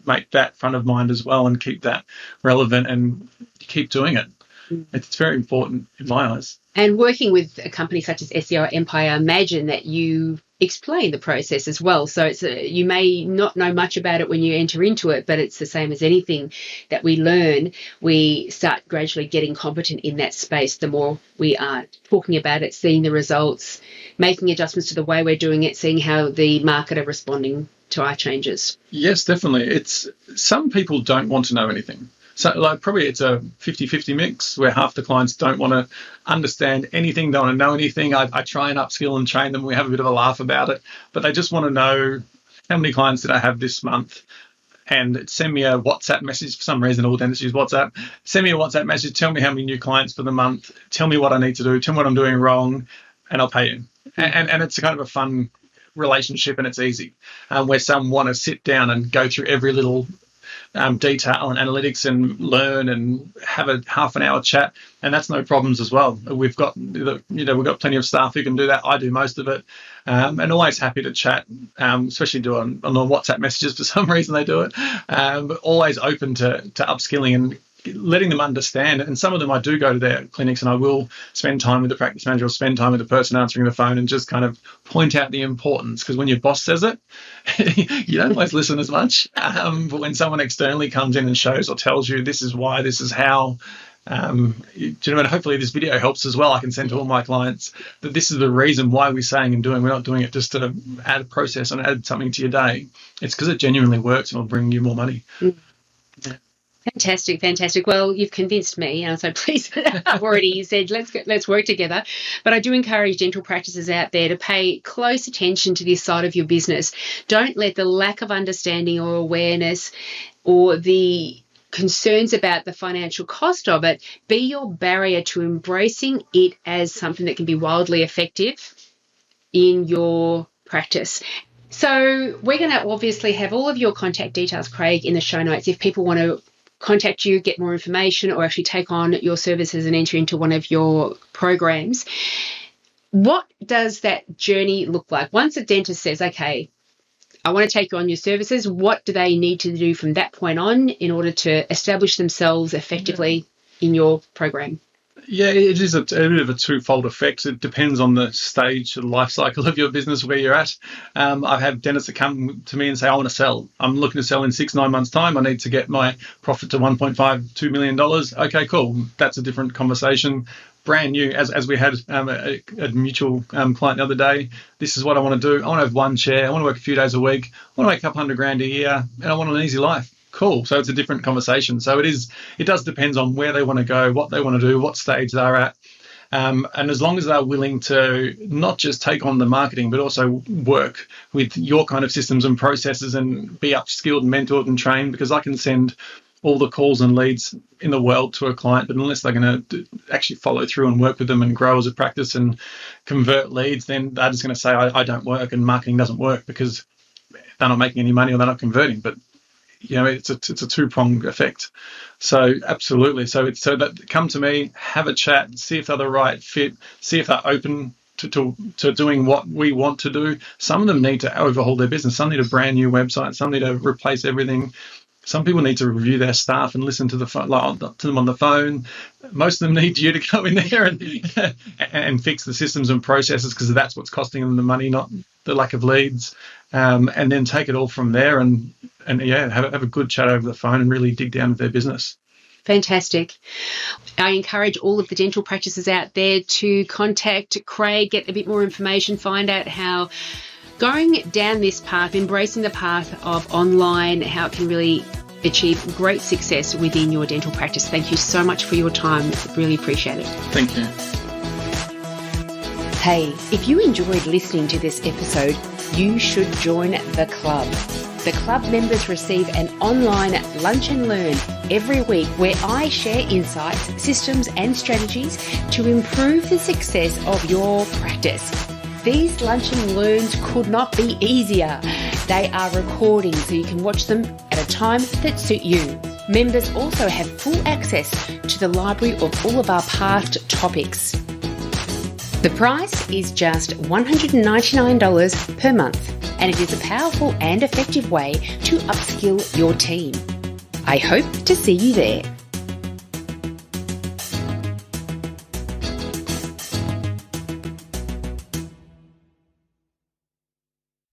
make that front of mind as well and keep that relevant and keep doing it. It's very important in my eyes. And working with a company such as SEO Empire, imagine that you explain the process as well. So you may not know much about it when you enter into it, but it's the same as anything that we learn. We start gradually getting competent in that space. The more we are talking about it, seeing the results, making adjustments to the way we're doing it, seeing how the market are responding to our changes. Yes, definitely. Some people don't want to know anything. So probably it's a 50-50 mix where half the clients don't want to understand anything, don't want to know anything. I try and upskill and train them. We have a bit of a laugh about it, but they just want to know, how many clients did I have this month? And send me a WhatsApp message. For some reason, all dentists use WhatsApp. Send me a WhatsApp message. Tell me how many new clients for the month. Tell me what I need to do. Tell me what I'm doing wrong, and I'll pay you. And it's kind of a fun relationship, and it's easy. Where some want to sit down and go through every little detail and analytics and learn and have a half an hour chat, and that's no problems as well. We've got plenty of staff who can do that. I do most of it, and always happy to chat, especially do on WhatsApp messages. For some reason they do it, but always open to upskilling and letting them understand. And some of them I do go to their clinics and I will spend time with the practice manager or spend time with the person answering the phone and just kind of point out the importance, because when your boss says it, you don't always listen as much. But when someone externally comes in and shows or tells you this is why, this is how, do you know what? Hopefully this video helps as well. I can send to all my clients that this is the reason why we're saying and doing. We're not doing it just to add a process and add something to your day. It's because it genuinely works and will bring you more money. Yeah. Fantastic. Well, you've convinced me, so please, I've already said let's work together. But I do encourage dental practices out there to pay close attention to this side of your business. Don't let the lack of understanding or awareness or the concerns about the financial cost of it be your barrier to embracing it as something that can be wildly effective in your practice. So we're going to obviously have all of your contact details, Craig, in the show notes if people want to contact you, get more information, or actually take on your services and enter into one of your programs. What does that journey look like? Once a dentist says, okay, I want to take you on your services, what do they need to do from that point on in order to establish themselves effectively in your program? Yeah, it is a bit of a twofold effect. It depends on the stage, the life cycle of your business, where you're at. I've had dentists that come to me and say, I want to sell. I'm looking to sell in 6-9 months' time. I need to get my profit to $1.5-2 million. Okay, cool. That's a different conversation. Brand new, as we had a mutual client the other day. This is what I want to do. I want to have one chair. I want to work a few days a week. I want to make $200,000 a year, and I want an easy life. Cool. So it's a different conversation. So it does depend on where they want to go, what they want to do, what stage they're at. And as long as they're willing to not just take on the marketing, but also work with your kind of systems and processes and be upskilled and mentored and trained, because I can send all the calls and leads in the world to a client, but unless they're going to actually follow through and work with them and grow as a practice and convert leads, then they're just going to say, I don't work and marketing doesn't work because they're not making any money or they're not converting. But it's a two-pronged effect. So absolutely. So that come to me, have a chat, see if they're the right fit, see if they're open to doing what we want to do. Some of them need to overhaul their business. Some need a brand new website. Some need to replace everything. Some people need to review their staff and listen to them on the phone. Most of them need you to go in there and fix the systems and processes, because that's what's costing them the money, not the lack of leads. And then take it all from there and have a good chat over the phone and really dig down with their business. Fantastic. I encourage all of the dental practices out there to contact Craig, get a bit more information, find out how going down this path, embracing the path of online, how it can really achieve great success within your dental practice. Thank you so much for your time. Really appreciate it. Thank you. Hey, if you enjoyed listening to this episode, you should join the club. The club members receive an online lunch and learn every week where I share insights, systems and strategies to improve the success of your practice. These lunch and learns could not be easier. They are recording so you can watch them at a time that suit you. Members also have full access to the library of all of our past topics. The price is just $199 per month, and it is a powerful and effective way to upskill your team. I hope to see you there.